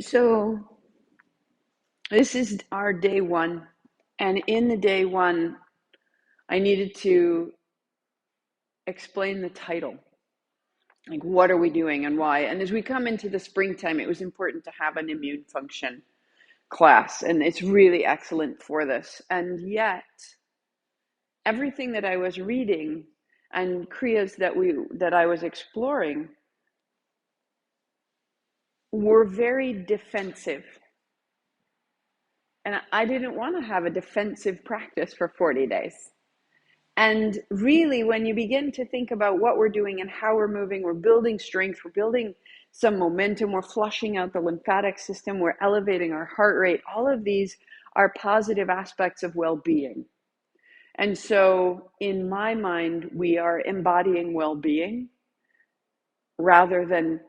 So this is our day one. And in the day one, I needed to explain the title. Like, what are we doing and why? And as we come into the springtime, it was important to have an immune function class. And it's really excellent for this. And yet, everything that I was reading and kriyas that I was exploring were very defensive. And I didn't want to have a defensive practice for 40 days. And really, when you begin to think about what we're doing and how we're moving, we're building strength, we're building some momentum, we're flushing out the lymphatic system, we're elevating our heart rate. All of these are positive aspects of well-being. And so in my mind, we are embodying well-being rather than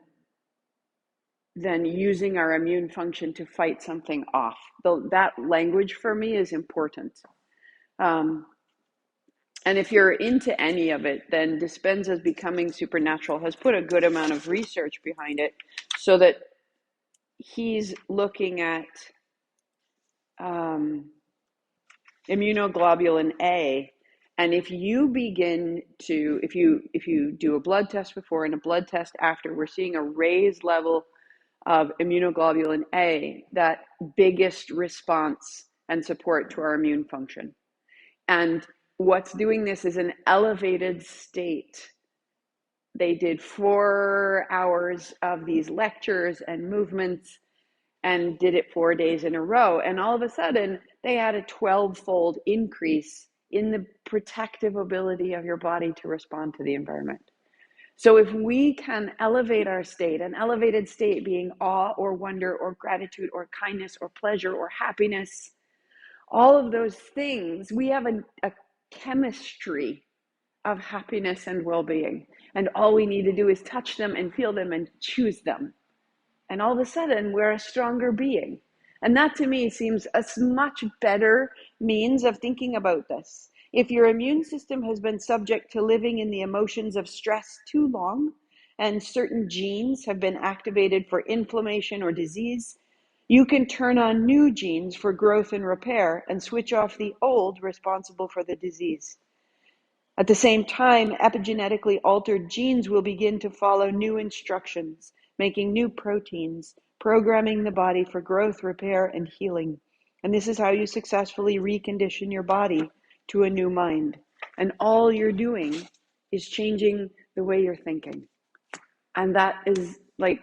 using our immune function to fight something off. That language for me is important. And if you're into any of it, then Dispenza's Becoming Supernatural has put a good amount of research behind it, so that he's looking at immunoglobulin A. And if you do a blood test before and a blood test after, we're seeing a raised level of immunoglobulin A, that biggest response and support to our immune function. And what's doing this is an elevated state. They did 4 hours of these lectures and movements and did it 4 days in a row. And all of a sudden, they had a 12-fold increase in the protective ability of your body to respond to the environment. So if we can elevate our state, an elevated state being awe or wonder or gratitude or kindness or pleasure or happiness, all of those things, we have a chemistry of happiness and well-being. And all we need to do is touch them and feel them and choose them. And all of a sudden, we're a stronger being. And that to me seems a much better means of thinking about this. If your immune system has been subject to living in the emotions of stress too long, and certain genes have been activated for inflammation or disease, you can turn on new genes for growth and repair and switch off the old responsible for the disease. At the same time, epigenetically altered genes will begin to follow new instructions, making new proteins, programming the body for growth, repair, and healing. And this is how you successfully recondition your body to a new mind. And all you're doing is changing the way you're thinking. And that is like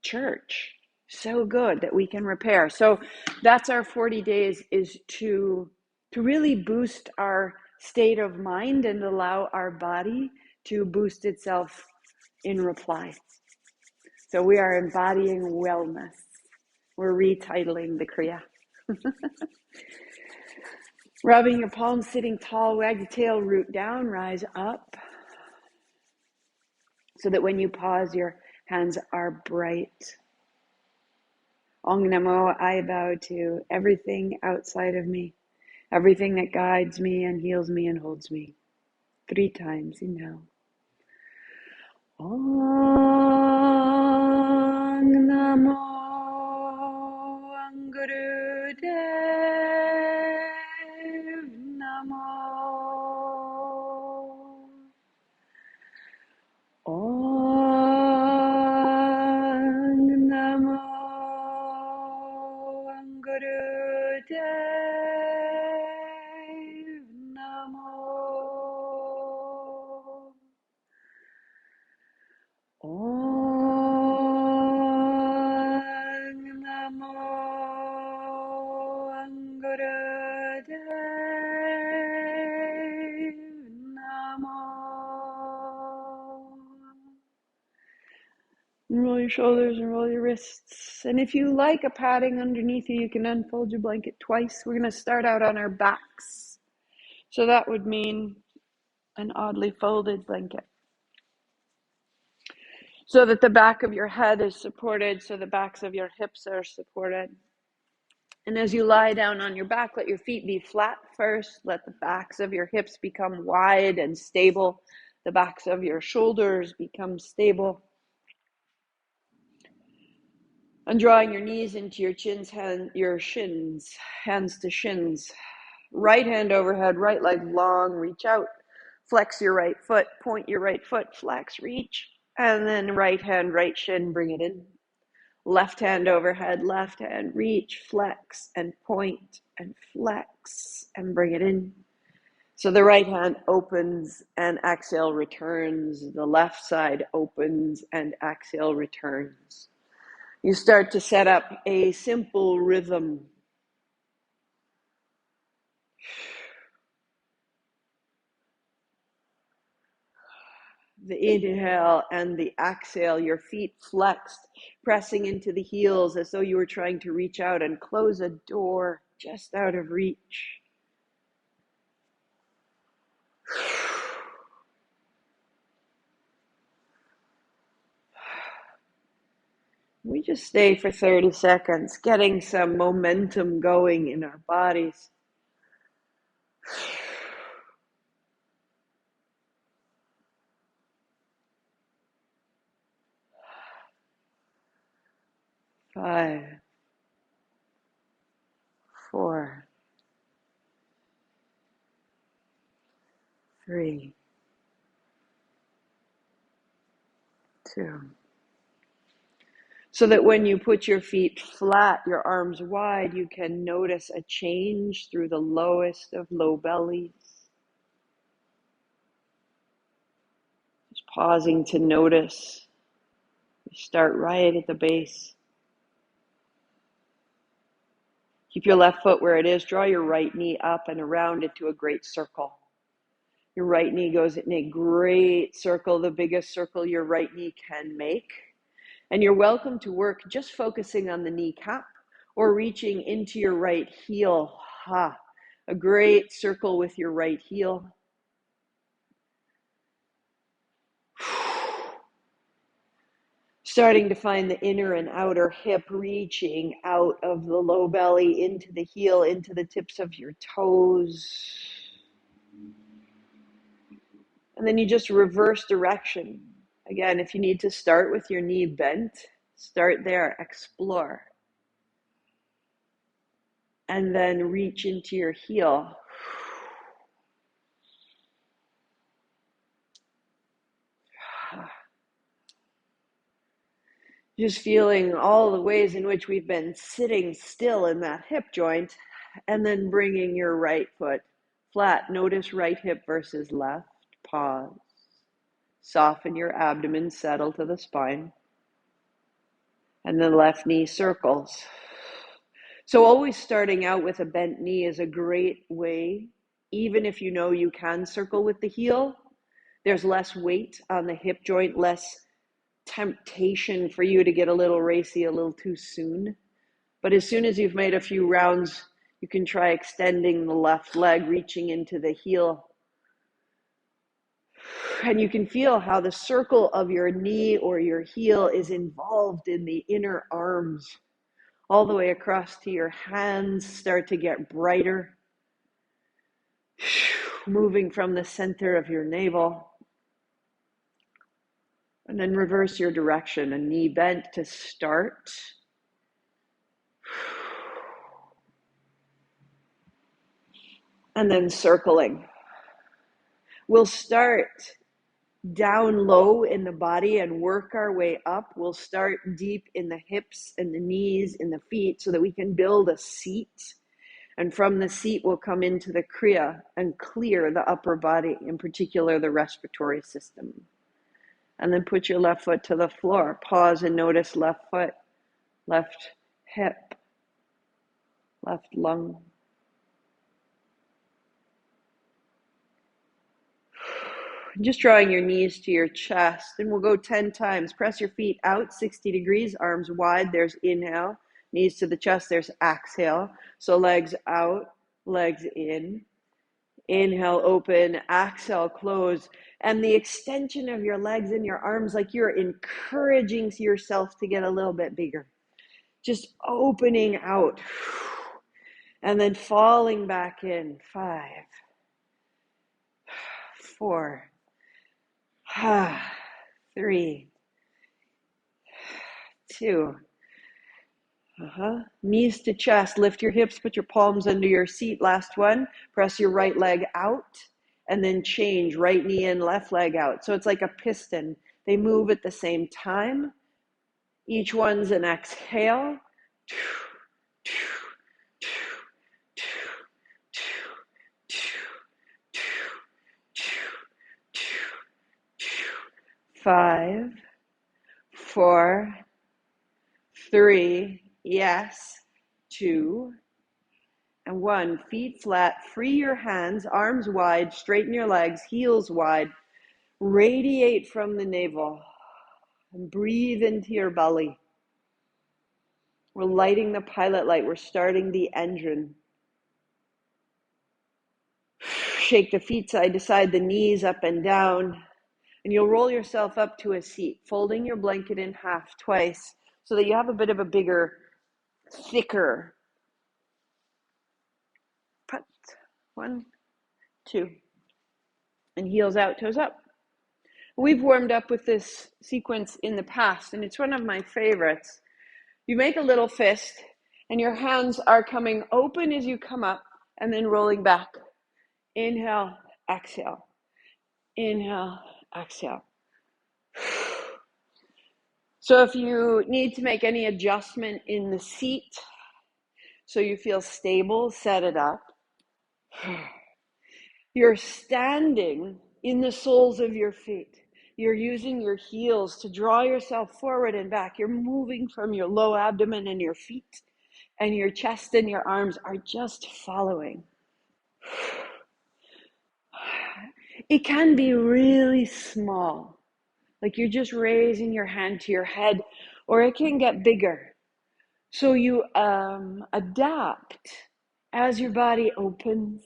church. So good that we can repair. So that's our 40 days, is to really boost our state of mind and allow our body to boost itself in reply. So we are embodying wellness. We're retitling the kriya. Rubbing your palms, sitting tall, wag the tail, root down, rise up. So that when you pause, your hands are bright. Ong Namo, I bow to everything outside of me, everything that guides me and heals me and holds me. 3 times, inhale. Ong Namo Guru Dev Namo. Ong Namo Guru Dev Namo. Ong Namo Guru Dev Namo. And roll your shoulders and roll your wrists. And if you like a padding underneath you, you can unfold your blanket twice. We're going to start out on our backs. So that would mean an oddly folded blanket, so that the back of your head is supported, so the backs of your hips are supported. And as you lie down on your back, let your feet be flat first. Let the backs of your hips become wide and stable. The backs of your shoulders become stable. And drawing your knees into your your shins, hands to shins. Right hand overhead, right leg long, reach out. Flex your right foot, point your right foot, flex, reach. And then right hand, right shin, bring it in. Left hand overhead, left hand, reach, flex, and point, and flex, and bring it in. So the right hand opens and exhale returns. The left side opens and exhale returns. You start to set up a simple rhythm. The inhale and the exhale, your feet flexed, pressing into the heels as though you were trying to reach out and close a door just out of reach. We just stay for 30 seconds, getting some momentum going in our bodies. Five, 4, 3, 2. So that when you put your feet flat, your arms wide, you can notice a change through the lowest of low bellies. Just pausing to notice. You start right at the base. Keep your left foot where it is. Draw your right knee up and around it to a great circle. Your right knee goes in a great circle, the biggest circle your right knee can make. And you're welcome to work just focusing on the kneecap or reaching into your right heel. A great circle with your right heel. Starting to find the inner and outer hip reaching out of the low belly into the heel, into the tips of your toes. And then you just reverse direction. Again, if you need to start with your knee bent, start there, explore. And then reach into your heel. Just feeling all the ways in which we've been sitting still in that hip joint, and then bringing your right foot flat. Notice right hip versus left. Pause. Soften your abdomen, settle to the spine. And then left knee circles. So always starting out with a bent knee is a great way, even if you know you can circle with the heel. There's less weight on the hip joint, less temptation for you to get a little racy a little too soon. But as soon as you've made a few rounds, you can try extending the left leg, reaching into the heel. And you can feel how the circle of your knee or your heel is involved in the inner arms. All the way across to your hands start to get brighter. Moving from the center of your navel. And then reverse your direction, a knee bent to start. And then circling. We'll start down low in the body and work our way up. We'll start deep in the hips and the knees and the feet so that we can build a seat. And from the seat, we'll come into the kriya and clear the upper body, in particular the respiratory system. And then put your left foot to the floor. Pause and notice left foot, left hip, left lung. Just drawing your knees to your chest. And we'll go 10 times. Press your feet out 60 degrees, arms wide. There's inhale. Knees to the chest. There's exhale. So legs out, legs in. Inhale, open. Exhale, close. And the extension of your legs and your arms, like you're encouraging yourself to get a little bit bigger. Just opening out. And then falling back in. 5, 4, 3, 2, Knees to chest. Lift your hips, put your palms under your seat. Last one. Press your right leg out and then change. Right knee in, left leg out. So it's like a piston. They move at the same time. Each one's an exhale. 5, 4, 3, yes, 2, and 1. Feet flat, free your hands, arms wide, straighten your legs, heels wide. Radiate from the navel and breathe into your belly. We're lighting the pilot light. We're starting the engine. Shake the feet side to side, the knees up and down. And you'll roll yourself up to a seat, folding your blanket in half twice so that you have a bit of a bigger, thicker put. 1, 2. And heels out, toes up. We've warmed up with this sequence in the past, and it's one of my favorites. You make a little fist, and your hands are coming open as you come up, and then rolling back. Inhale, exhale. Inhale, exhale. So if you need to make any adjustment in the seat so you feel stable, set it up. You're standing in the soles of your feet. You're using your heels to draw yourself forward and back. You're moving from your low abdomen and your feet, and your chest and your arms are just following. It can be really small, like you're just raising your hand to your head, or it can get bigger. So you adapt as your body opens.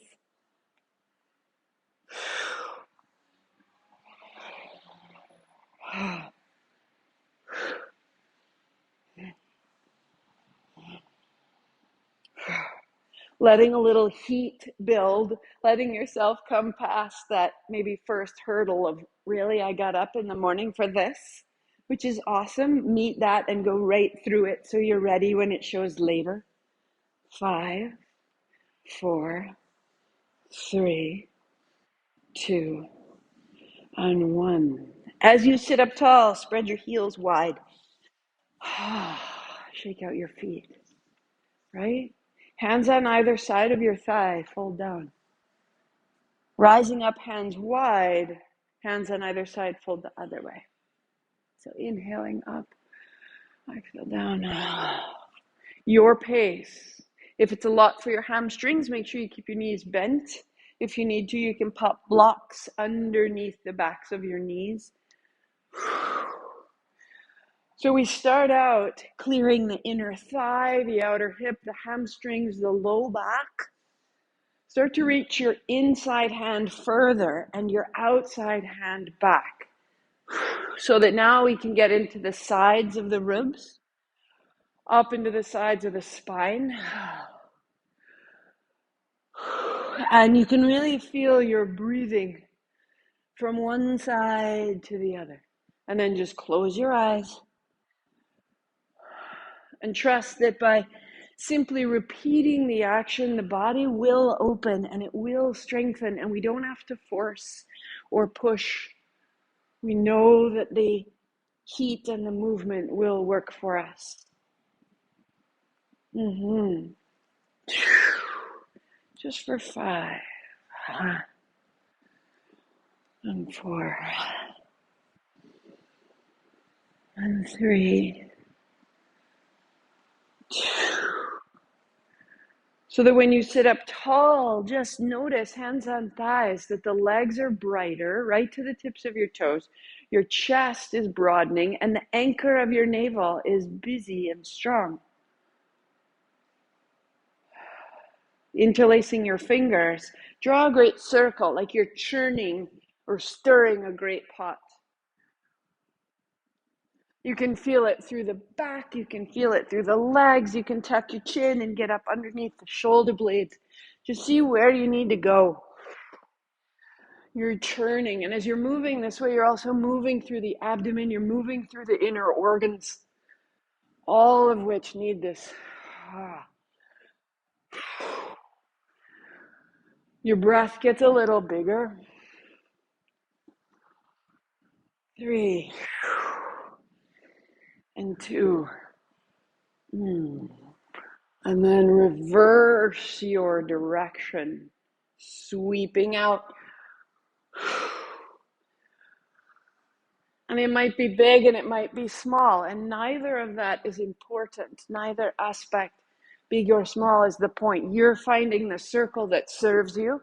Letting a little heat build, letting yourself come past that maybe first hurdle of, really, I got up in the morning for this, which is awesome. Meet that and go right through it so you're ready when it shows later. 5, 4, 3, 2, and 1. As you sit up tall, spread your heels wide. Shake out your feet, right? Hands on either side of your thigh, fold down. Rising up, hands wide, hands on either side, fold the other way. So inhaling up, exhale down. Your pace. If it's a lot for your hamstrings, make sure you keep your knees bent. If you need to, you can pop blocks underneath the backs of your knees. So we start out clearing the inner thigh, the outer hip, the hamstrings, the low back. Start to reach your inside hand further and your outside hand back, so that now we can get into the sides of the ribs, up into the sides of the spine. And you can really feel your breathing from one side to the other. And then just close your eyes and trust that by simply repeating the action, the body will open and it will strengthen, and we don't have to force or push. We know that the heat and the movement will work for us. Just for 5, and 4, and 3, 2. So that when you sit up tall, just notice, hands on thighs, that the legs are brighter, right to the tips of your toes. Your chest is broadening, and the anchor of your navel is busy and strong. Interlacing your fingers, draw a great circle, like you're churning or stirring a great pot. You can feel it through the back, you can feel it through the legs, you can tuck your chin and get up underneath the shoulder blades. Just see where you need to go. You're churning, and as you're moving this way, you're also moving through the abdomen, you're moving through the inner organs. all of which need this. Your breath gets a little bigger. 3 and 2. And then reverse your direction, sweeping out. And it might be big and it might be small, and neither of that is important. Neither aspect, big or small, is the point. You're finding the circle that serves you.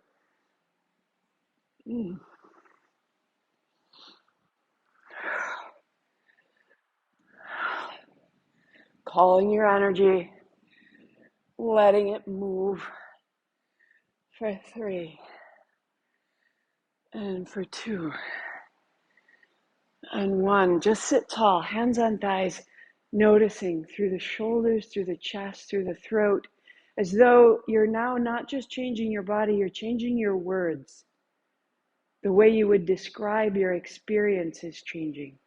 Calling your energy, letting it move for 3 and for 2 and 1. Just sit tall, hands on thighs, noticing through the shoulders, through the chest, through the throat, as though you're now not just changing your body, you're changing your words. The way you would describe your experience is changing.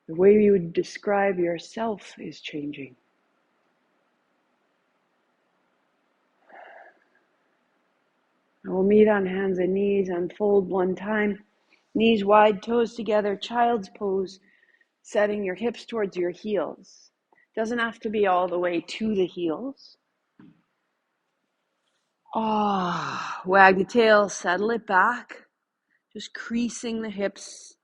The way you would describe yourself is changing. We'll meet on hands and knees, unfold one time. Knees wide, toes together, child's pose, setting your hips towards your heels. Doesn't have to be all the way to the heels. Wag the tail, settle it back. Just creasing the hips.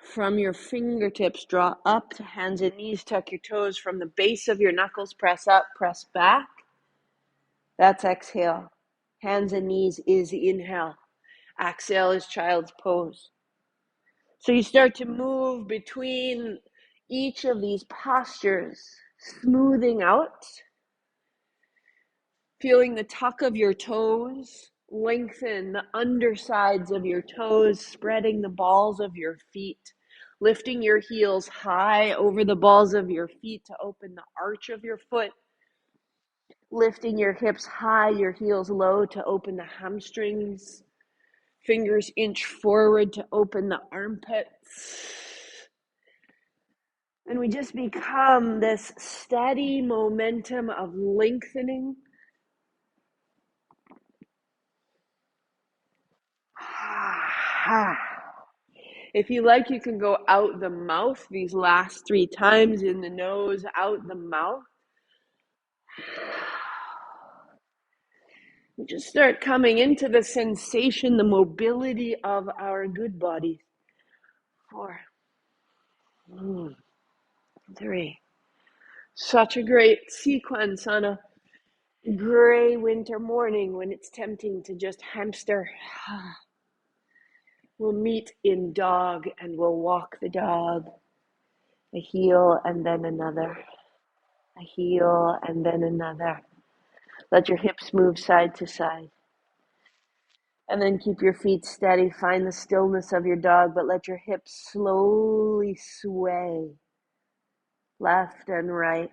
From your fingertips, draw up to hands and knees, tuck your toes. From the base of your knuckles, press up, press back. That's exhale. Hands and knees is inhale. Exhale is child's pose. So you start to move between each of these postures, smoothing out, feeling the tuck of your toes, lengthen the undersides of your toes, spreading the balls of your feet, lifting your heels high over the balls of your feet to open the arch of your foot, lifting your hips high, your heels low to open the hamstrings, fingers inch forward to open the armpits. And we just become this steady momentum of lengthening. If you like, you can go out the mouth these last 3 times. In the nose, out the mouth. We just start coming into the sensation, the mobility of our good bodies. 4, 3. Such a great sequence on a gray winter morning when it's tempting to just hamster. We'll meet in dog and we'll walk the dog. A heel and then another. A heel and then another. Let your hips move side to side. And then keep your feet steady. Find the stillness of your dog, but let your hips slowly sway left and right.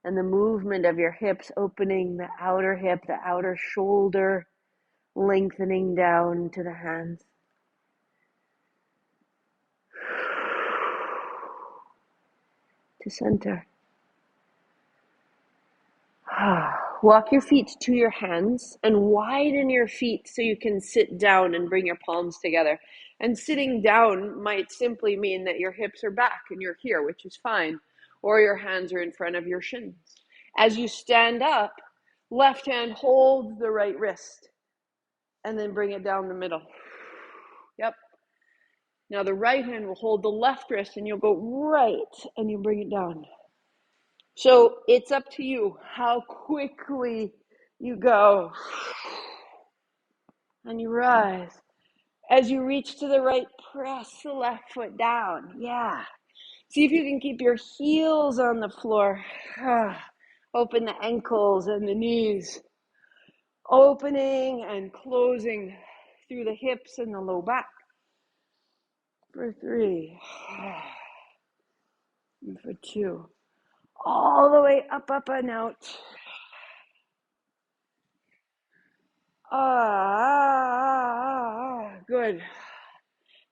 And the movement of your hips opening the outer hip, the outer shoulder, lengthening down to the hands. To center. Walk your feet to your hands and widen your feet so you can sit down and bring your palms together. And sitting down might simply mean that your hips are back and you're here, which is fine. Or your hands are in front of your shins. As you stand up, left hand holds the right wrist and then bring it down the middle. Yep. Now the right hand will hold the left wrist and you'll go right and you bring it down. So it's up to you how quickly you go. And you rise. As you reach to the right, press the left foot down. Yeah. See if you can keep your heels on the floor. Open the ankles and the knees. Opening and closing through the hips and the low back. For 3. And for 2. All the way up, up, and out. Good.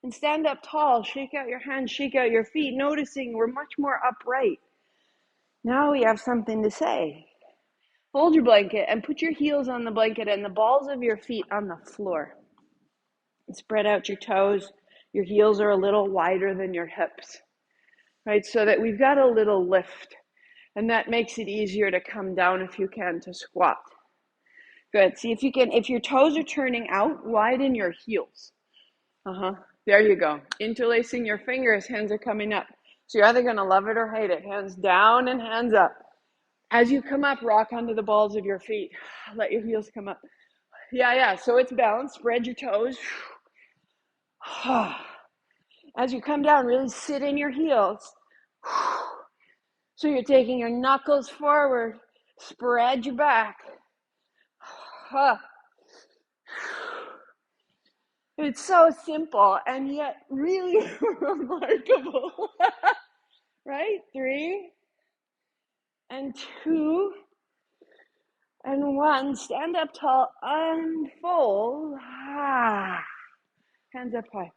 And stand up tall, shake out your hands, shake out your feet, noticing we're much more upright. Now we have something to say. Fold your blanket and put your heels on the blanket and the balls of your feet on the floor. And spread out your toes. Your heels are a little wider than your hips, right? So that we've got a little lift. And that makes it easier to come down if you can to squat. Good. See if you can, if your toes are turning out, widen your heels. There you go. Interlacing your fingers, hands are coming up. So you're either going to love it or hate it. Hands down and hands up. As you come up, rock onto the balls of your feet. Let your heels come up. Yeah. So it's balanced. Spread your toes. As you come down, really sit in your heels. So you're taking your knuckles forward. Spread your back. It's so simple and yet really remarkable. Right? 3 and 2 and 1. Stand up tall, unfold. Hands up high.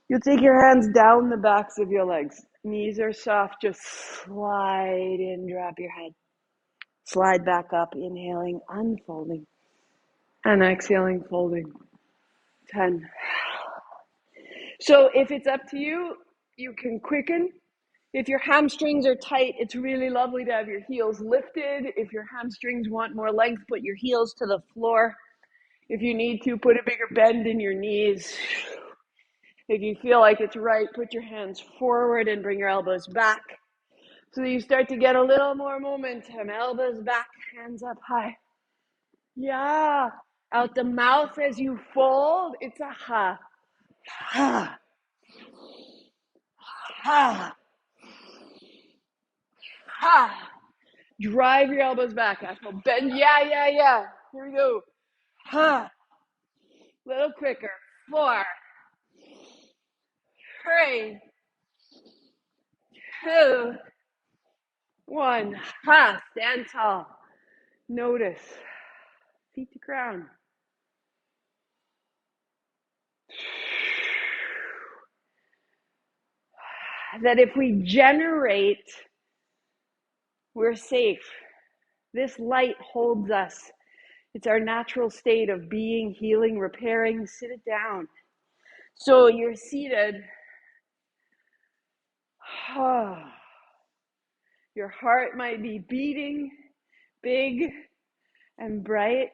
You'll take your hands down the backs of your legs. Knees are soft. Just slide in, drop your head. Slide back up, inhaling, unfolding. And exhaling, folding. 10. So if it's up to you, you can quicken. If your hamstrings are tight, it's really lovely to have your heels lifted. If your hamstrings want more length, put your heels to the floor. If you need to, put a bigger bend in your knees. If you feel like it's right, put your hands forward and bring your elbows back. So you start to get a little more momentum. Elbows back, hands up high. Yeah. Out the mouth as you fold, it's a ha. Ha. Ha. Ha. Drive your elbows back. Actual bend. Yeah. Here we go. Ha. Little quicker. 4, 3, 2, 1. Ha. Stand tall. Notice. Feet to ground. That if we generate, we're safe. This light holds us. It's our natural state of being, healing, repairing. Sit it down. So you're seated. Your heart might be beating big and bright.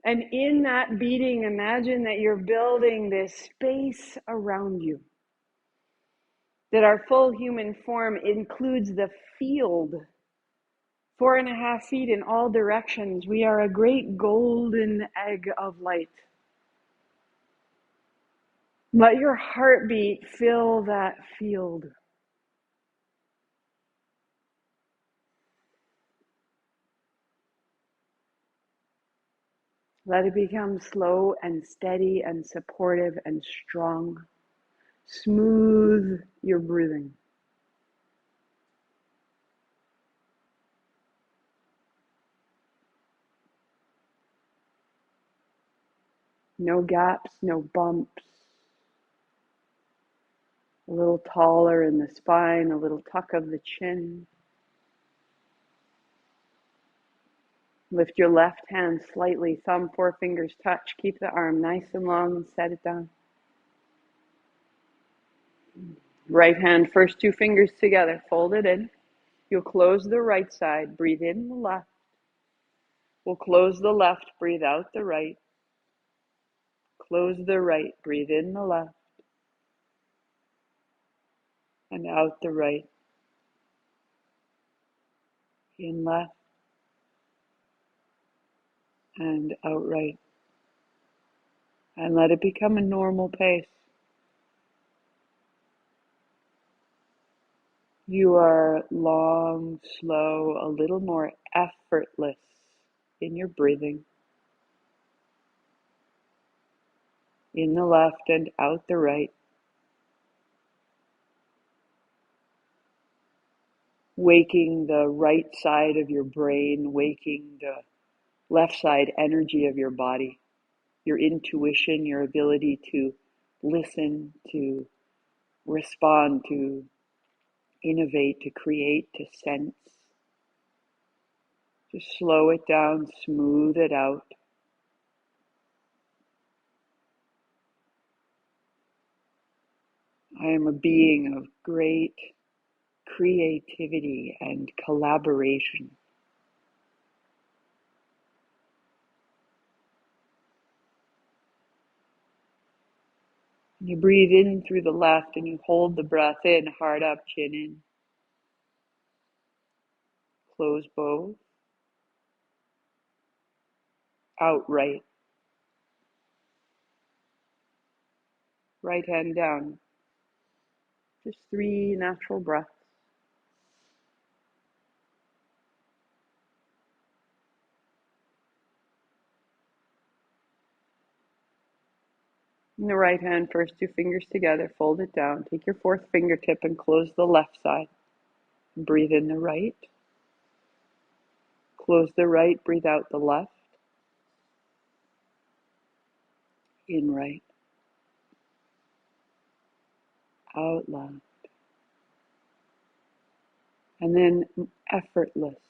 And in that beating, imagine that you're building this space around you. That our full human form includes the field. 4.5 feet in all directions. We are a great golden egg of light. Let your heartbeat fill that field. Let it become slow and steady and supportive and strong. Smooth your breathing. No gaps, no bumps. A little taller in the spine, a little tuck of the chin. Lift your left hand slightly, thumb, forefingers touch. Keep the arm nice and long and set it down. Right hand, first 2 fingers together, fold it in. You'll close the right side, breathe in the left. We'll close the left, breathe out the right. Close the right, breathe in the left. And out the right. In left. And out right. And let it become a normal pace. You are long, slow, a little more effortless in your breathing. In the left and out the right. Waking the right side of your brain, waking the left side energy of your body. your intuition, your ability to listen, to respond, to innovate, to create, to sense. Just slow it down, smooth it out. I am a being of great creativity and collaboration. You breathe in through the left and you hold the breath in, heart up, chin in. Close both. Out right. Right hand down. Just 3 natural breaths. And the right hand first, 2 fingers together, fold it down. Take your 4th fingertip and close the left side. Breathe in the right. Close the right, breathe out the left. In right. Out left. And then effortless.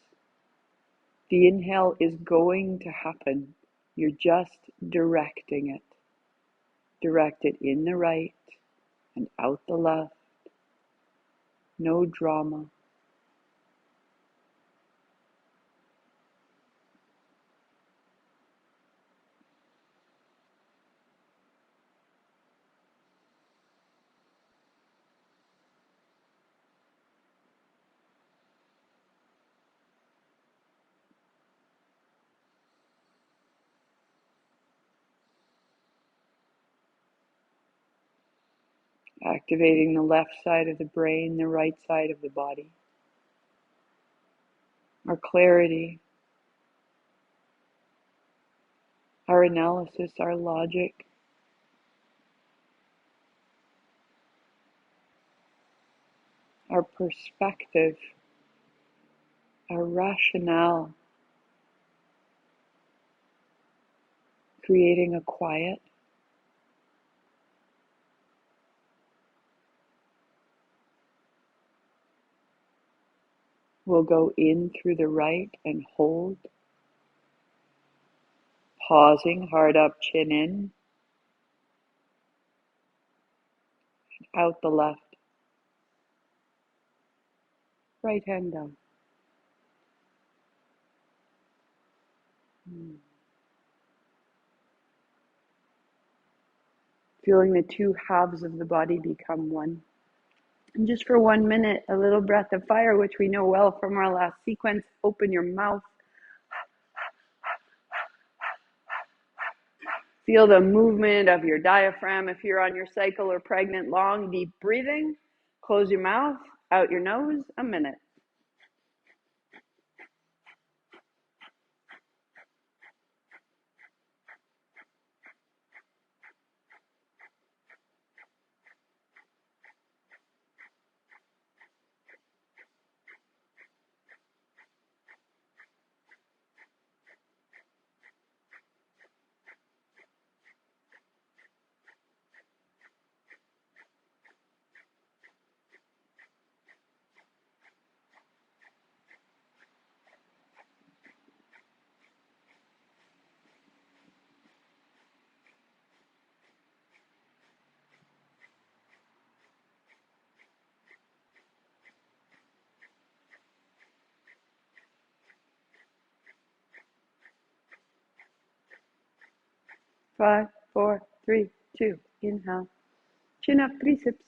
The inhale is going to happen. You're just directing it. Direct it in the right and out the left. No drama. Activating the left side of the brain, the right side of the body. Our clarity, our analysis, our logic. Our perspective, our rationale, creating a quiet. We'll go in through the right and hold, pausing, heart up, chin in, out the left, right hand down. Feeling the 2 halves of the body become one. And just for 1 minute, a little breath of fire, which we know well from our last sequence. Open your mouth. Feel the movement of your diaphragm if you're on your cycle or pregnant. Long, deep breathing. Close your mouth, out your nose, a minute. Five, four, three, two. Inhale. Chin up, triceps.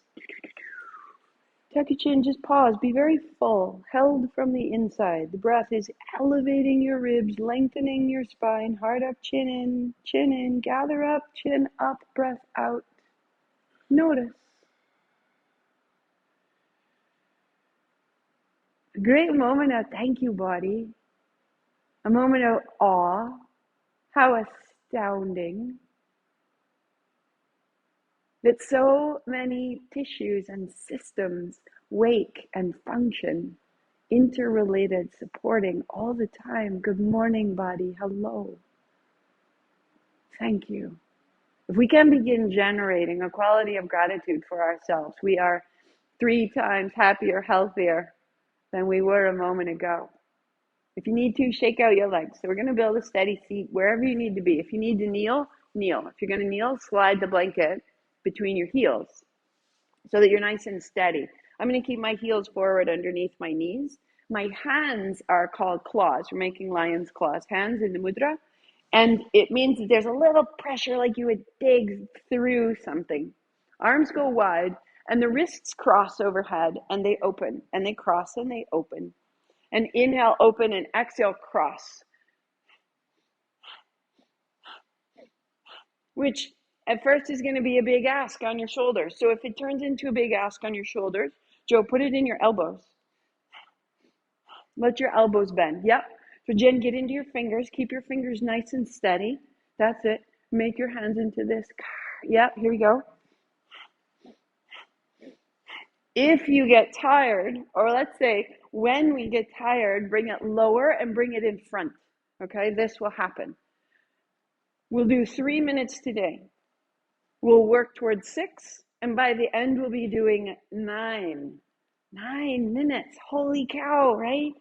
Tuck your chin, just pause. Be very full, held from the inside. The breath is elevating your ribs, lengthening your spine. Heart up, chin in. Gather up, chin up, breath out. Notice. A great moment of thank you, body. A moment of awe. How astounding that so many tissues and systems wake and function, interrelated, supporting all the time. Good morning, body. Hello. Thank you. If we can begin generating a quality of gratitude for ourselves, we are 3 times happier, healthier than we were a moment ago. If you need to, shake out your legs. So we're going to build a steady seat wherever you need to be. If you need to kneel, kneel. If you're going to kneel, slide the blanket between your heels so that you're nice and steady. I'm going to keep my heels forward underneath my knees. My hands are called claws. We're making lion's claws. Hands in the mudra. And it means that there's a little pressure like you would dig through something. Arms go wide and the wrists cross overhead and they open and they cross and they open. And inhale, open, and exhale, cross. Which at first is going to be a big ask on your shoulders. So if it turns into a big ask on your shoulders, Joe, put it in your elbows. Let your elbows bend. Yep. So Jen, get into your fingers. Keep your fingers nice and steady. That's it. Make your hands into this. Yep, here we go. If you get tired, or let's say when we get tired, bring it lower and bring it in front. Okay, this will happen. We'll do 3 minutes today. We'll work towards 6, and by the end we'll be doing 9. 9 minutes. Holy cow, right?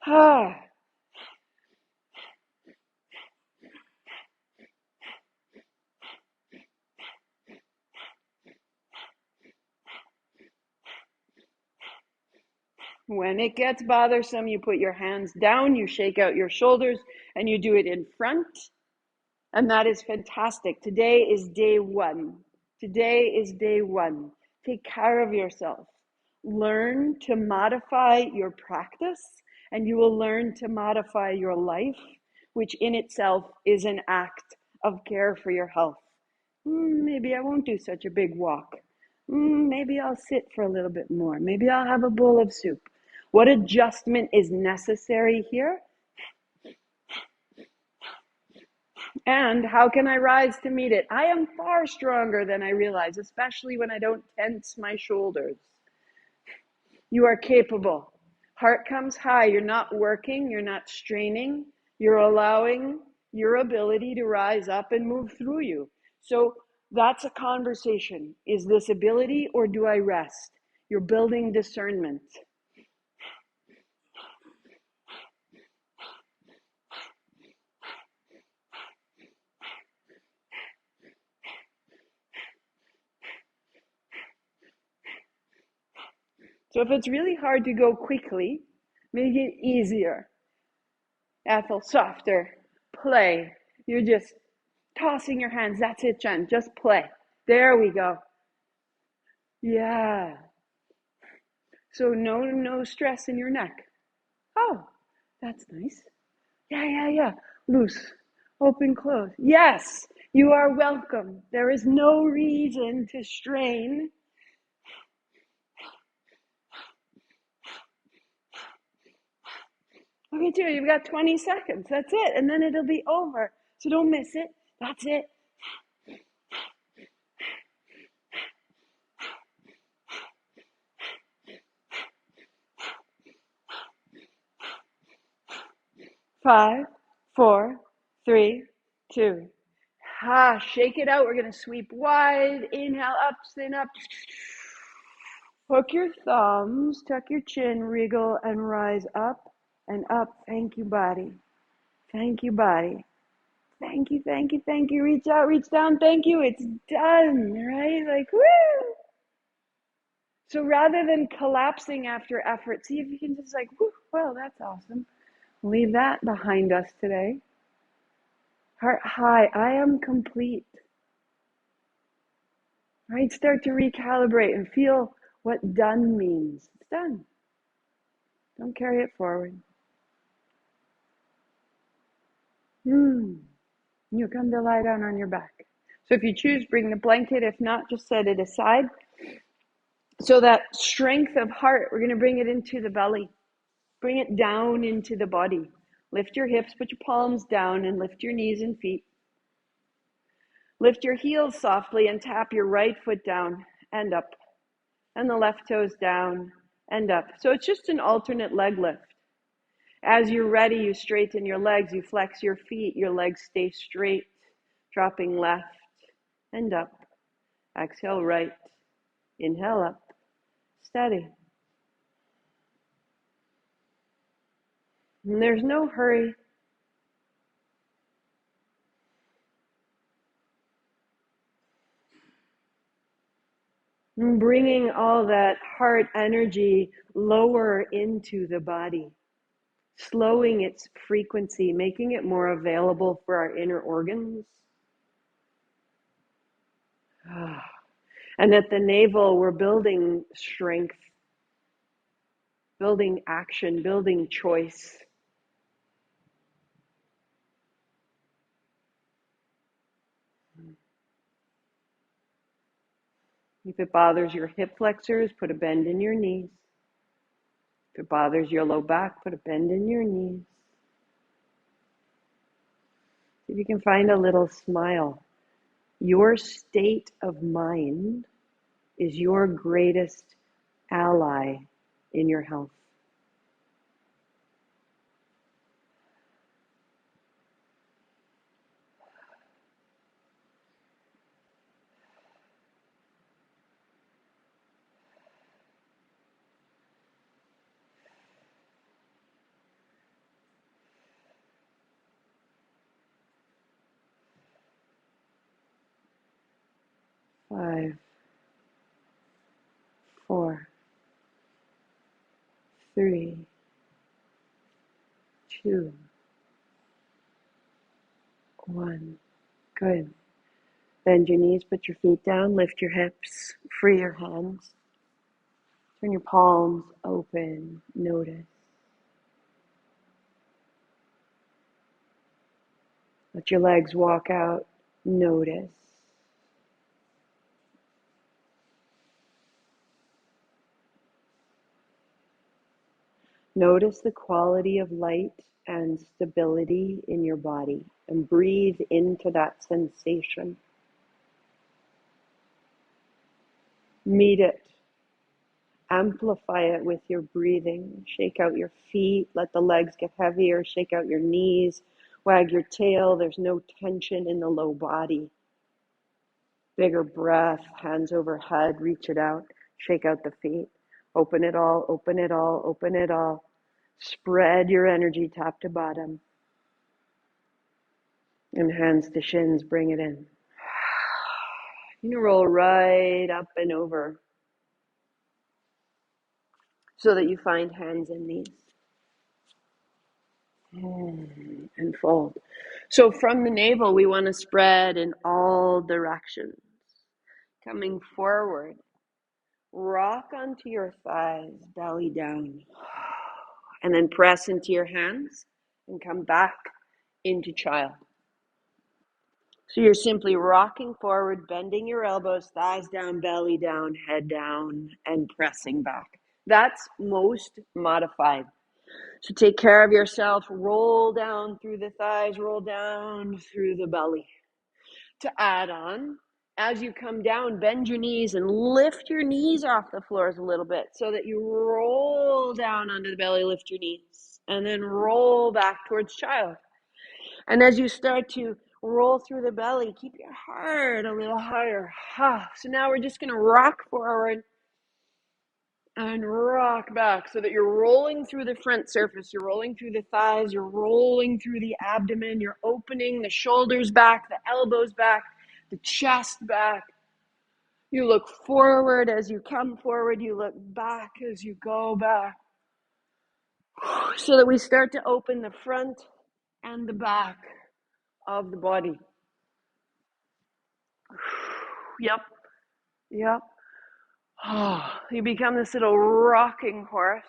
Ah. When it gets bothersome, you put your hands down, you shake out your shoulders, and you do it in front. And that is fantastic. Today is day 1. Today is day 1. Take care of yourself. Learn to modify your practice, and you will learn to modify your life, which in itself is an act of care for your health. Maybe I won't do such a big walk. Maybe I'll sit for a little bit more. Maybe I'll have a bowl of soup. What adjustment is necessary here? And how can I rise to meet it? I am far stronger than I realize, especially when I don't tense my shoulders. You are capable. Heart comes high. You're not working. You're not straining. You're allowing your ability to rise up and move through you. So that's a conversation. Is this ability or do I rest? You're building discernment. So if it's really hard to go quickly, make it easier. Ethel, softer. Play. You're just tossing your hands. That's it, Jen. Just play. There we go. Yeah. So no stress in your neck. Oh, that's nice. Yeah. Loose. Open, close. Yes, you are welcome. There is no reason to strain. Okay, too, you've got 20 seconds. That's it. And then it'll be over. So don't miss it. That's it. Five, four, three, two. Shake it out. We're going to sweep wide. Inhale, up, spin up. Hook your thumbs, tuck your chin, wriggle, and rise up and up. Thank you, body. Thank you, body. Thank you. Reach out, reach down. Thank you. It's done, right? Like, woo! So rather than collapsing after effort, see if you can just like, whoo, well, that's awesome. Leave that behind us today. Heart high, I am complete. Right? Start to recalibrate and feel what done means. It's done. Don't carry it forward. You come to lie down on your back. So if you choose, bring the blanket. If not, just set it aside. So that strength of heart, we're going to bring it into the belly. Bring it down into the body. Lift your hips, put your palms down, and lift your knees and feet. Lift your heels softly and tap your right foot down and up. And the left toes down and up. So it's just an alternate leg lift. As you're ready, you straighten your legs, you flex your feet, your legs stay straight. Dropping left and up. Exhale right. Inhale up. Steady. And there's no hurry. And bringing all that heart energy lower into the body. Slowing its frequency, making it more available for our inner organs. And at the navel, we're building strength, building action, building choice. If it bothers your hip flexors, put a bend in your knees. If it bothers your low back, put a bend in your knees. If you can find a little smile. Your state of mind is your greatest ally in your health. Five, four, three, two, one. Good. Bend your knees, put your feet down, lift your hips, free your hands. Turn your palms open, notice. Let your legs walk out, notice. Notice the quality of light and stability in your body and breathe into that sensation. Meet it. Amplify it with your breathing. Shake out your feet. Let the legs get heavier. Shake out your knees. Wag your tail. There's no tension in the low body. Bigger breath. Hands overhead. Reach it out. Shake out the feet. Open it all. Open it all. Open it all. Spread your energy top to bottom. And hands to shins. Bring it in. You can roll right up and over so that you find hands and knees. And fold. So from the navel, we want to spread in all directions. Coming forward, rock onto your thighs, belly down. And then press into your hands and come back into child. So you're simply rocking forward, bending your elbows, thighs down, belly down, head down, and pressing back. That's most modified. So take care of yourself. Roll down through the thighs, roll down through the belly. To add on, as you come down, bend your knees and lift your knees off the floors a little bit so that you roll down onto the belly, lift your knees, and then roll back towards child. And as you start to roll through the belly, keep your heart a little higher. So now we're just going to rock forward and rock back so that you're rolling through the front surface. You're rolling through the thighs. You're rolling through the abdomen. You're opening the shoulders back, the elbows back, the chest back. You look forward as you come forward. You look back as you go back. So that we start to open the front and the back of the body. Yep. Yep. You become this little rocking horse.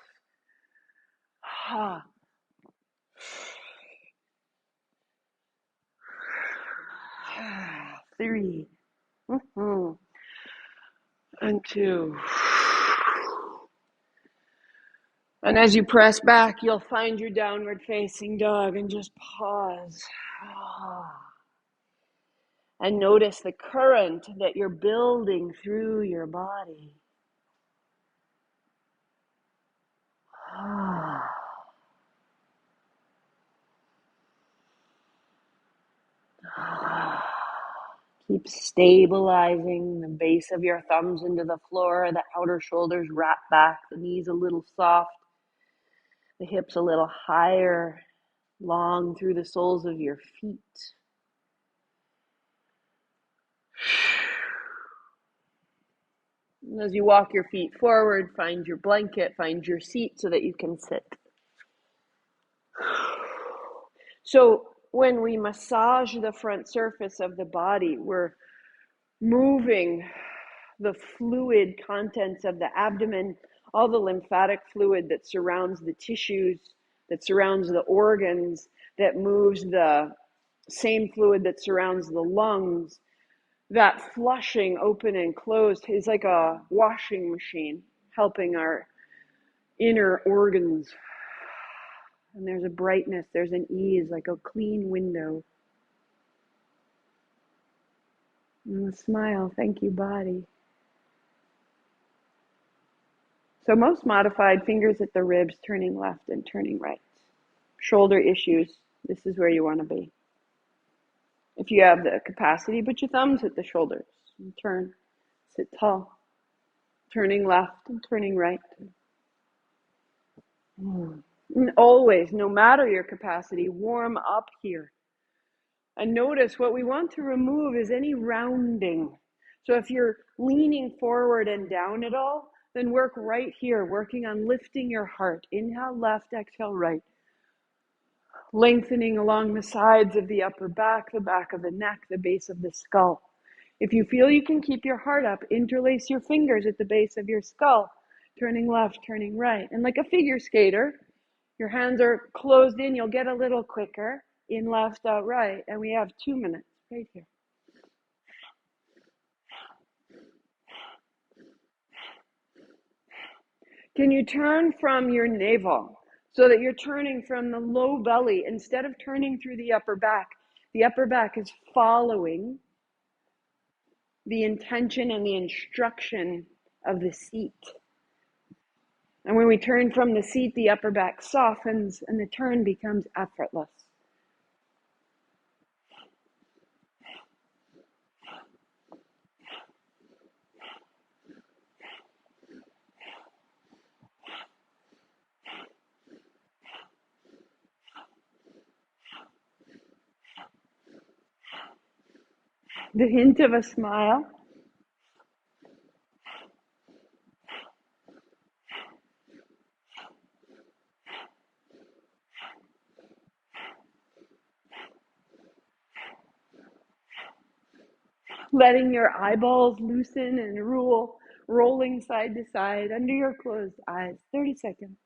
3. And 2. And as you press back, you'll find your downward facing dog and just pause. And notice the current that you're building through your body. Keep stabilizing the base of your thumbs into the floor, the outer shoulders wrap back, the knees a little soft, the hips a little higher, long through the soles of your feet. And as you walk your feet forward, find your blanket, find your seat so that you can sit. So when we massage the front surface of the body, we're moving the fluid contents of the abdomen, all the lymphatic fluid that surrounds the tissues, that surrounds the organs, that moves the same fluid that surrounds the lungs. That flushing open and closed is like a washing machine helping our inner organs. And there's a brightness, there's an ease, like a clean window. And a smile, thank you, body. So most modified, fingers at the ribs, turning left and turning right. Shoulder issues, this is where you want to be. If you have the capacity, put your thumbs at the shoulders and turn, sit tall. Turning left and turning right. And always, no matter your capacity, warm up here. And notice what we want to remove is any rounding. So if you're leaning forward and down at all, then work right here, working on lifting your heart. Inhale left, exhale right. Lengthening along the sides of the upper back, the back of the neck, the base of the skull. If you feel you can keep your heart up, interlace your fingers at the base of your skull, turning left, turning right. And like a figure skater, your hands are closed in, you'll get a little quicker, in left, out right. And we have 2 minutes right here. Can you turn from your navel so that you're turning from the low belly instead of turning through the upper back? The upper back is following the intention and the instruction of the seat. And when we turn from the seat, the upper back softens and the turn becomes effortless. The hint of a smile. Letting your eyeballs loosen and roll, rolling side to side under your closed eyes. 30 seconds.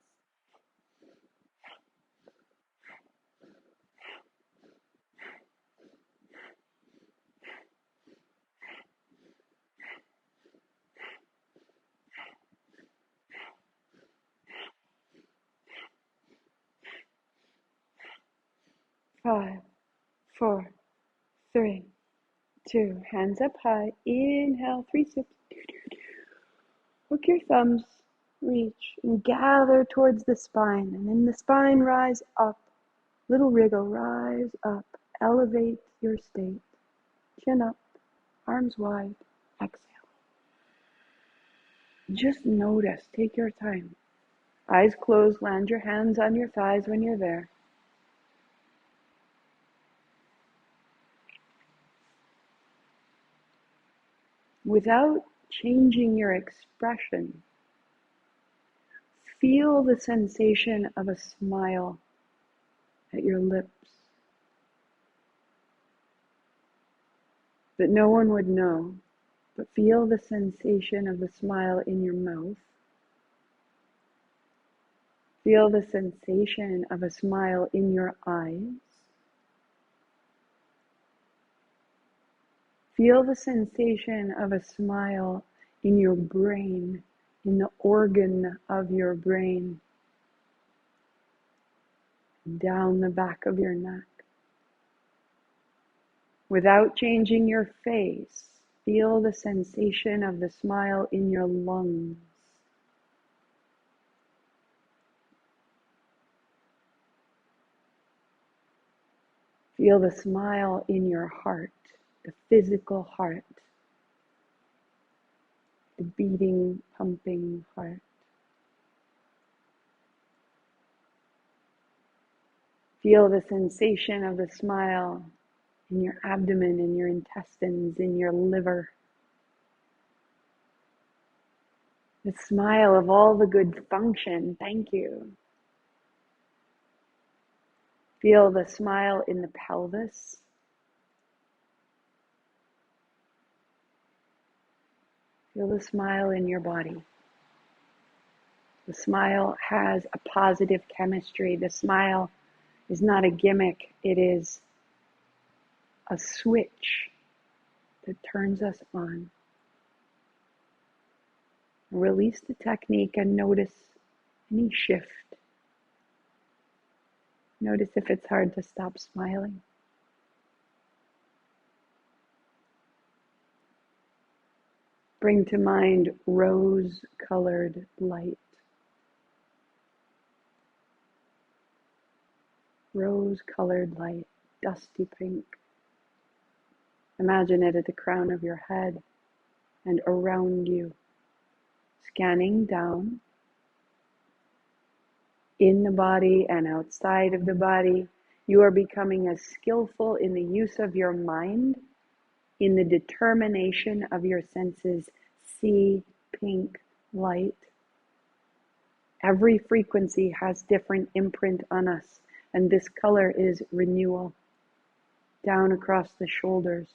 Five, four, three, two. Hands up high. Inhale, 3 sips. Hook your thumbs, reach, and gather towards the spine. And in the spine, rise up. Little wriggle, rise up. Elevate your state. Chin up, arms wide. Exhale. Just notice. Take your time. Eyes closed. Land your hands on your thighs when you're there. Without changing your expression, feel the sensation of a smile at your lips that no one would know, but feel the sensation of the smile in your mouth. Feel the sensation of a smile in your eyes. Feel the sensation of a smile in your brain, in the organ of your brain, down the back of your neck. Without changing your face, feel the sensation of the smile in your lungs. Feel the smile in your heart. the physical heart, the beating, pumping heart. Feel the sensation of the smile in your abdomen, in your intestines, in your liver. The smile of all the good function. Thank you. Feel the smile in the pelvis. Feel the smile in your body. The smile has a positive chemistry. The smile is not a gimmick. It is a switch that turns us on. Release the technique and notice any shift. Notice if it's hard to stop smiling. Bring to mind rose-colored light. Rose-colored light, dusty pink. Imagine it at the crown of your head and around you, scanning down in the body and outside of the body. You are becoming as skillful in the use of your mind, in the determination of your senses. See pink light. Every frequency has different imprint on us, and this color is renewal. Down across the shoulders,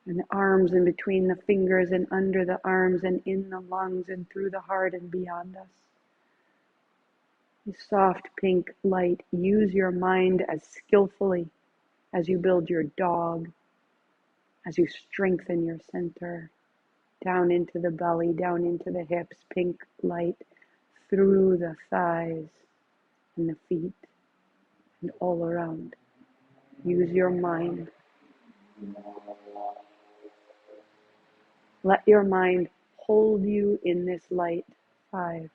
and the arms, and between the fingers, and under the arms, and in the lungs, and through the heart, and beyond us. Soft pink light. Use your mind as skillfully as you build your dog, as you strengthen your center, down into the belly, down into the hips. Pink light through the thighs and the feet and all around. Use your mind. Let your mind hold you in this light. 5,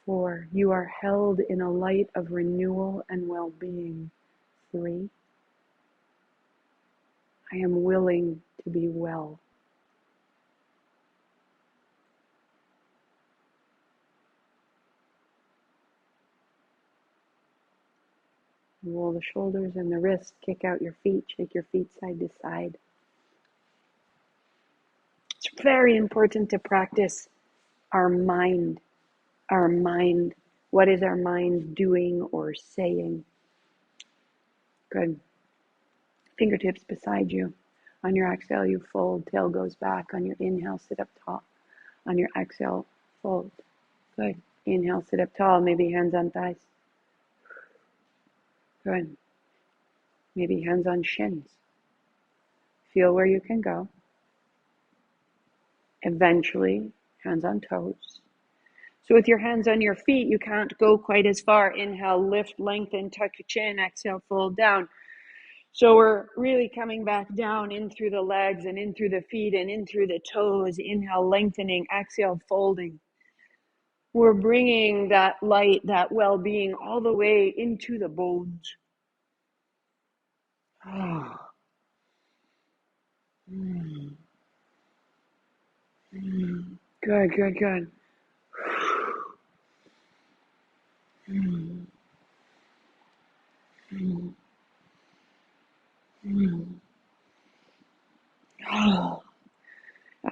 4. You are held in a light of renewal and well-being. 3. I am willing to be well. Roll the shoulders and the wrists. Kick out your feet. Shake your feet side to side. It's very important to practice our mind. Our mind. What is our mind doing or saying? Good. Fingertips beside you. On your exhale, you fold. Tail goes back. On your inhale, sit up tall. On your exhale, fold. Good. Inhale, sit up tall. Maybe hands on thighs. Good. Maybe hands on shins. Feel where you can go. Eventually, hands on toes. So with your hands on your feet, you can't go quite as far. Inhale, lift, lengthen, tuck your chin. Exhale, fold down. So we're really coming back down in through the legs and in through the feet and in through the toes. Inhale, lengthening. Exhale, folding. We're bringing that light, that well-being all the way into the bones. Oh. Good, good, good. Oh.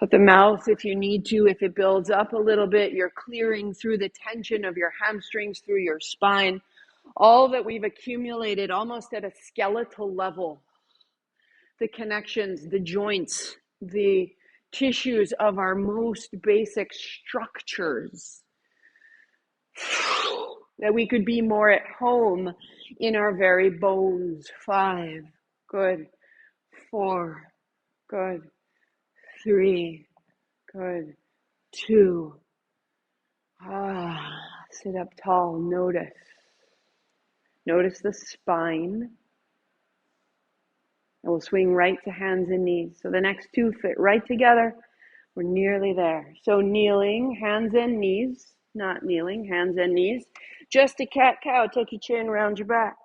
Out the mouth if you need to. If it builds up a little bit, you're clearing through the tension of your hamstrings, through your spine. All that we've accumulated almost at a skeletal level. The connections, the joints, the tissues of our most basic structures. That we could be more at home in our very bones. 5. Good. 4. Good. 3. Good. 2. Sit up tall. Notice. Notice the spine. And we'll swing right to hands and knees. So the next 2 fit right together. We're nearly there. So kneeling, hands and knees. Not kneeling, hands and knees. Just a cat-cow. Take your chin, round your back.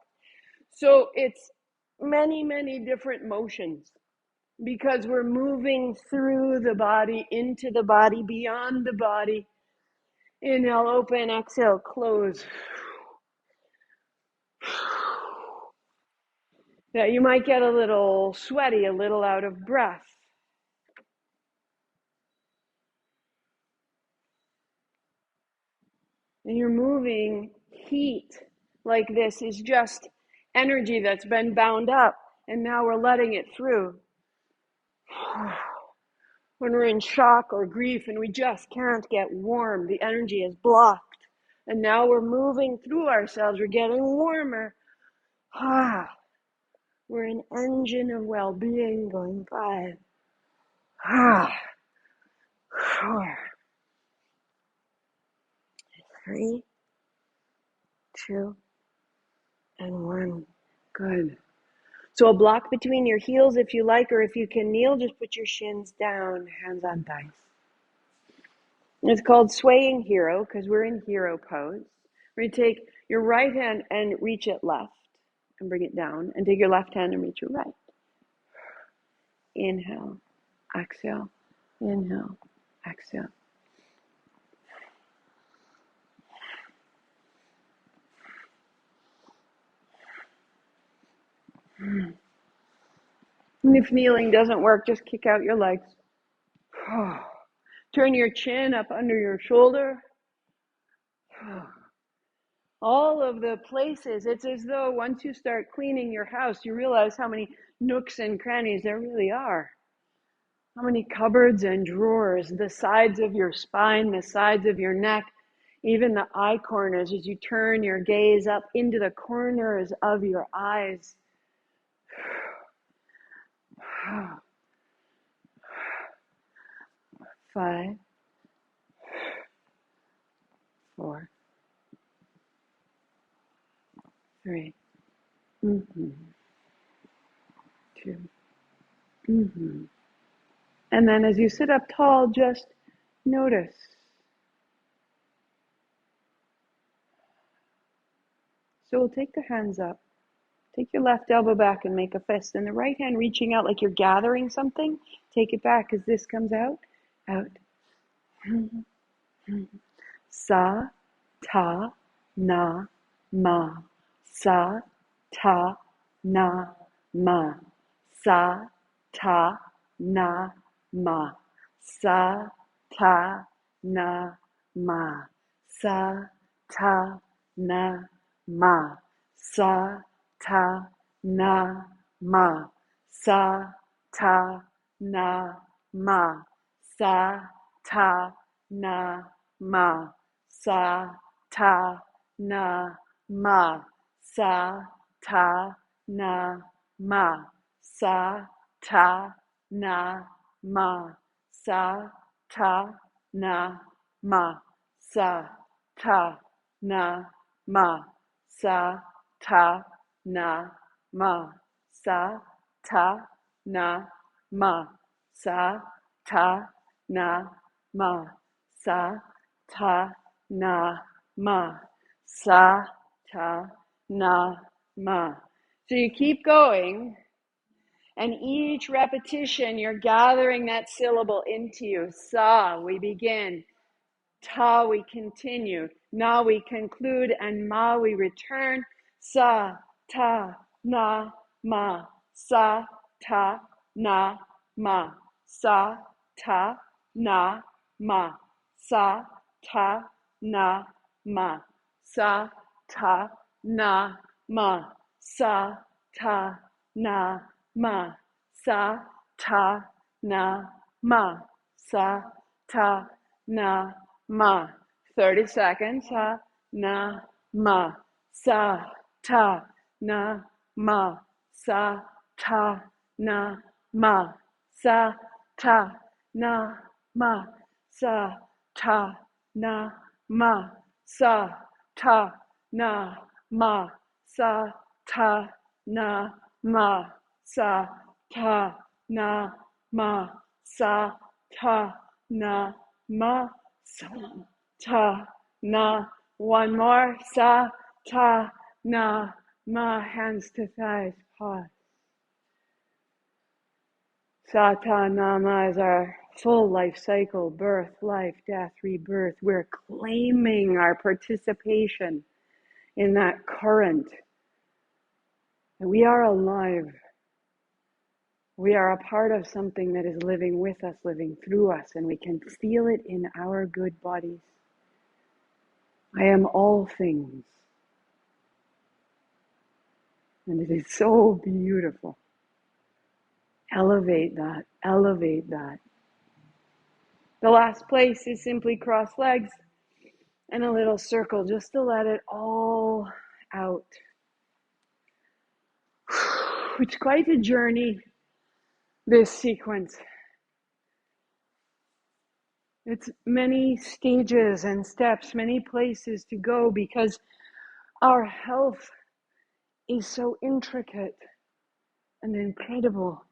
So it's many, many different motions because we're moving through the body, into the body, beyond the body. Inhale, open, exhale, close. Now you might get a little sweaty, a little out of breath. And you're moving heat like this is just energy that's been bound up, and now we're letting it through. When we're in shock or grief and we just can't get warm, the energy is blocked. And now we're moving through ourselves, we're getting warmer. We're an engine of well-being going 5, 4, 3, 2, and 1. Good. So a block between your heels if you like, or if you can kneel, just put your shins down, hands on thighs. It's called swaying hero because we're in hero pose. We're going to take your right hand and reach it left and bring it down, and take your left hand and reach your right. Inhale, exhale, inhale, exhale. And if kneeling doesn't work, just kick out your legs. Turn your chin up under your shoulder. All of the places, it's as though once you start cleaning your house, you realize how many nooks and crannies there really are. How many cupboards and drawers, the sides of your spine, the sides of your neck, even the eye corners as you turn your gaze up into the corners of your eyes. 5, 4, 3, 2, And then as you sit up tall, just notice. So we'll take the hands up. Take your left elbow back and make a fist. And the right hand reaching out like you're gathering something. Take it back as this comes out. Out. Sa, ta, na, ma. Sa, ta, na, ma. Sa, ta, na, ma. Sa, ta, na, ma. Sa, ta, na, ma. Sa, ta, na, ma. Sa, ta, na, ma. Sa, ta, na, ma. Sa, ta, na, ma. Sa, ta, na, ma. Sa, ta, na, ma. Sa, ta, na, ma. Sa, ta, na, ma. Sa, ta, na, ma. Sa, ta, na, ma. Sa, ta, na, ma. Sa, ta, na, ma. Sa, ta, na, ma. So you keep going, and each repetition you're gathering that syllable into you. Sa, we begin. Ta, we continue. Na, we conclude. And ma, we return. Sa, ta, na, ma. Sa, ta, na, ma. Sa, ta, na, ma. Sa, ta, na, ma. Sa, ta, na, ma. Sa, ta, na, ma. Sa, ta, na, ma. Sa, ta, na, ma. 30 seconds. Sa, na, ma. Sa, ta, na, ma. Sa, ta, na, ma. Sa, ta, na, ma. Sa, ta, na, ma. Sa, ta, na, ma. Sa, ta, na, ma. Sa, ta, na, ma. Sa, ta, na, ma. Sa, ta, na. One more. Sa, ta, na, ma. Hands to thighs. Pause. Sata Nama is our full life cycle, birth, life, death, rebirth. We're claiming our participation in that current. We are alive. We are a part of something that is living with us, living through us, and we can feel it in our good bodies. I am all things. And it is so beautiful. Elevate that, elevate that. The last place is simply cross legs and a little circle just to let it all out. It's quite a journey, this sequence. It's many stages and steps, many places to go because our health is so intricate and incredible.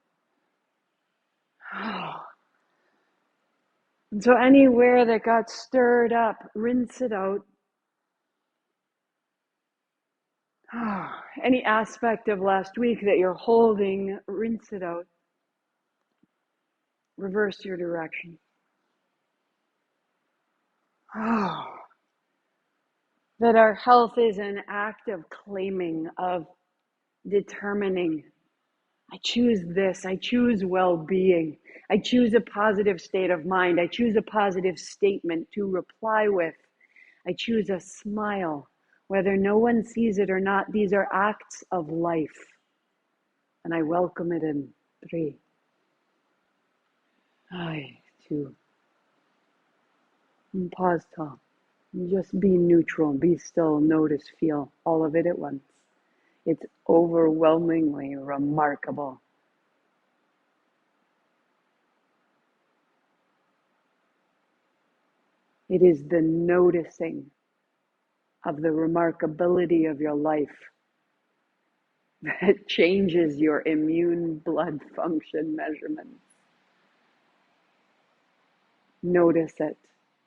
And so anywhere that got stirred up, rinse it out. Any aspect of last week that you're holding, rinse it out. Reverse your direction. That our health is an act of claiming, of determining. I choose this. I choose well-being. I choose a positive state of mind. I choose a positive statement to reply with. I choose a smile. Whether no one sees it or not, these are acts of life. And I welcome it in 3. 2. And pause, Tom. And just be neutral, be still, notice, feel all of it at once. It's overwhelmingly remarkable. It is the noticing of the remarkability of your life that changes your immune blood function measurements. Notice it,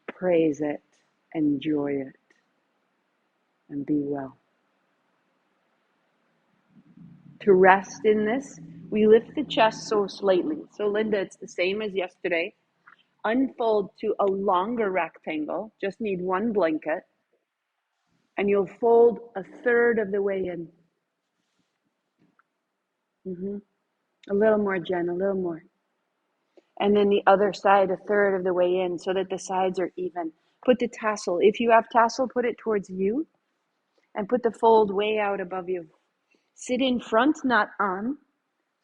praise it, enjoy it, and be well. To rest in this, we lift the chest so slightly. So Linda, it's the same as yesterday. Unfold to a longer rectangle, just need one blanket, and you'll fold a third of the way in. A little more, Jen, a little more. And then the other side, a third of the way in, so that the sides are even. Put the tassel, if you have tassel, put it towards you, and put the fold way out above you. Sit in front, not on.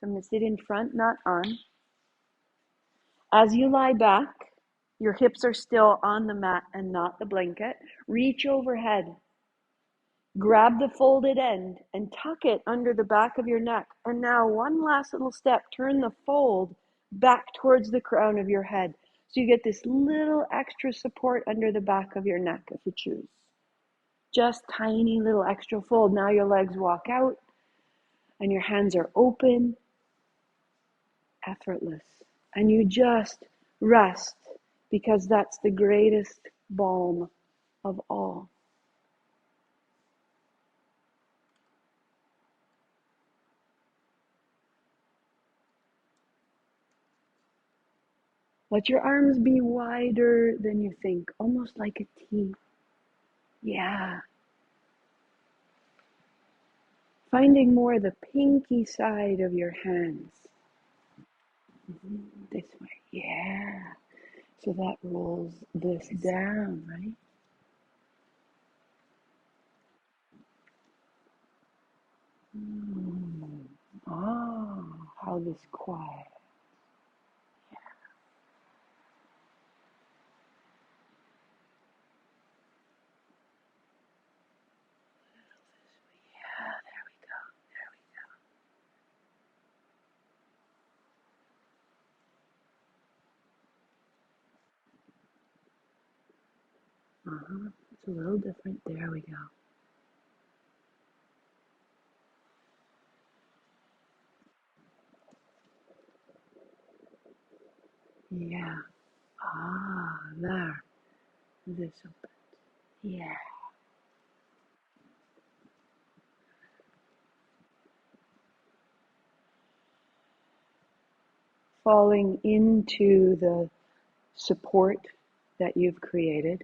So I'm going to sit in front, not on. As you lie back, your hips are still on the mat and not the blanket. Reach overhead. Grab the folded end and tuck it under the back of your neck. And now one last little step. Turn the fold back towards the crown of your head. So you get this little extra support under the back of your neck if you choose. Just tiny little extra fold. Now your legs walk out and your hands are open, effortless. And you just rest because that's the greatest balm of all. Let your arms be wider than you think, almost like a T. Yeah. Finding more the pinky side of your hands. This way. Yeah. So that rolls this down, right? Oh, how this quiet. Yeah, there we go. It's a little different. There we go. Yeah. There. This open. Yeah. falling into the support that you've created.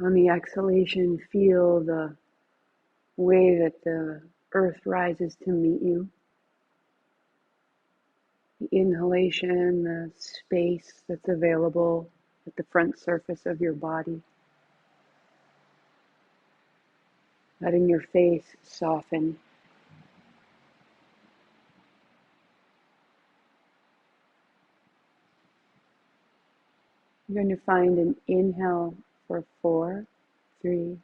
On the exhalation, feel the way that the earth rises to meet you. The inhalation, the space that's available at the front surface of your body. Letting your face soften. You're going to find an inhale for 4, 3,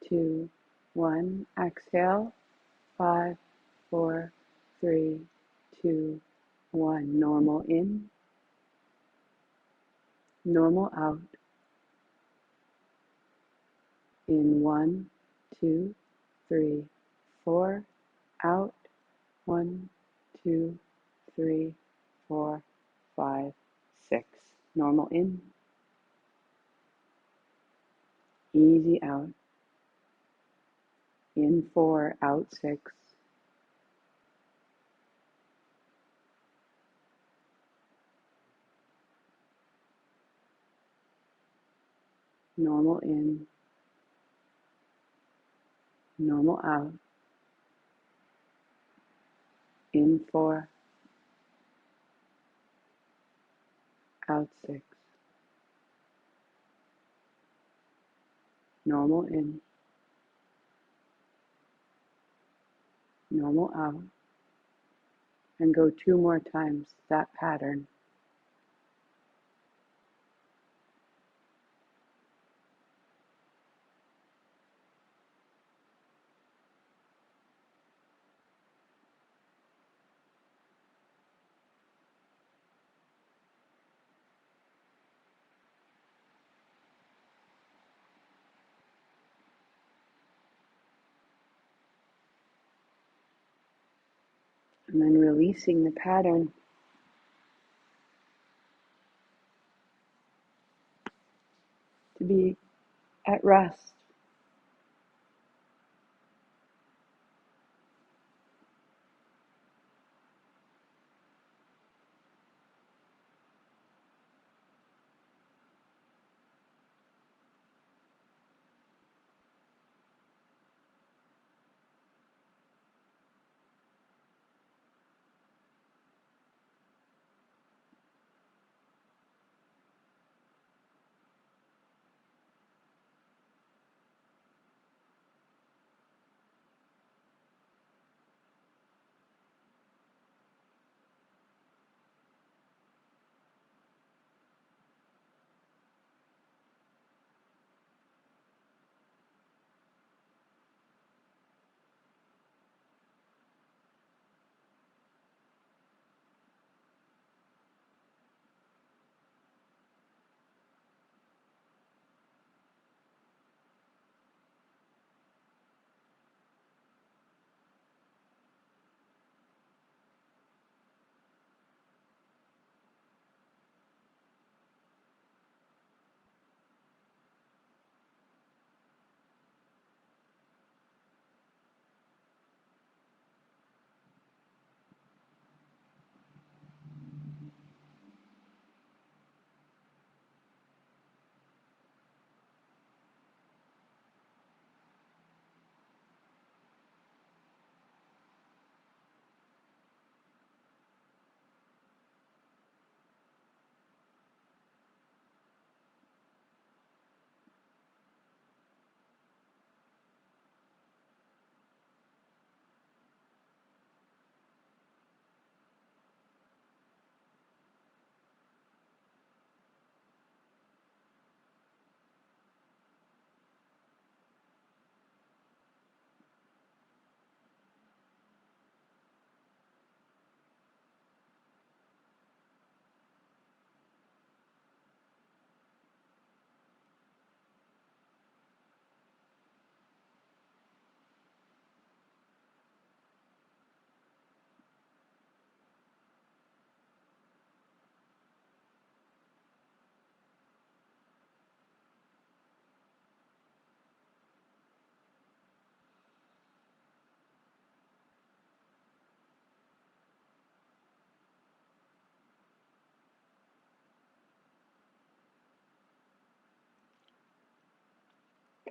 2, 1. Exhale, 5, 4, 3, 2, 1. Normal in, normal out. In 1, 2, 3, 4. Out, 1, 2, 3, 4, 5, 6. Normal in, easy out. In 4, out 6. Normal in, normal out. In 4, out 6. Normal in, normal out. And go 2 more times that pattern. And then releasing the pattern. To be at rest.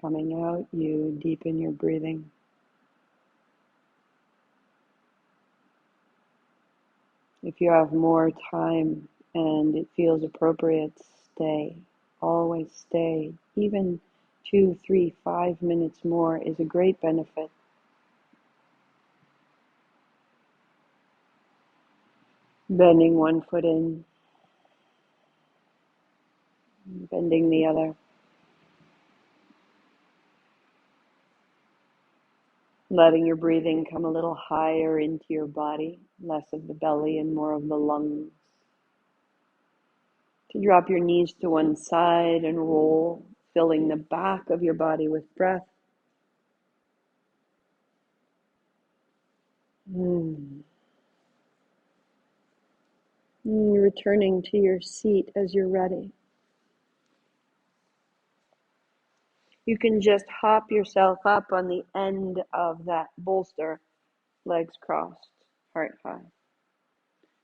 coming out, you deepen your breathing. If you have more time and it feels appropriate, stay. Always stay. Even 2, 3, 5 minutes more is a great benefit. Bending one foot in, bending the other. Letting your breathing come a little higher into your body, less of the belly and more of the lungs. To drop your knees to one side and roll, filling the back of your body with breath. Returning to your seat as you're ready. You can just hop yourself up on the end of that bolster, legs crossed, heart high.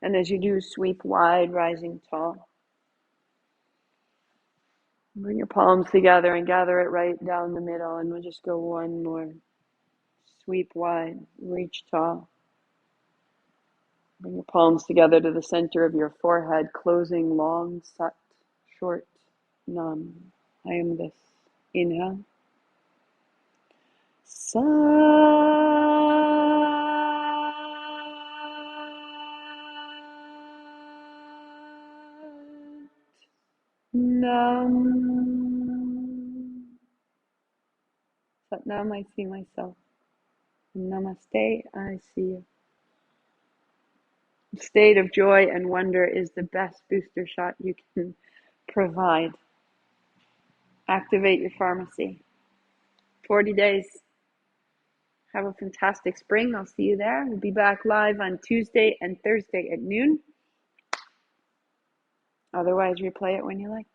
And as you do, sweep wide, rising tall. Bring your palms together and gather it right down the middle, and we'll just go one more. Sweep wide, reach tall. Bring your palms together to the center of your forehead, closing long, sat, short, nam. I am this. Inhale. Sat. Nam. Sat Nam, I see myself. Namaste, I see you. A state of joy and wonder is the best booster shot you can provide. Activate your pharmacy. 40 days. Have a fantastic spring. I'll see you there. We'll be back live on Tuesday and Thursday at noon. Otherwise, replay it when you like.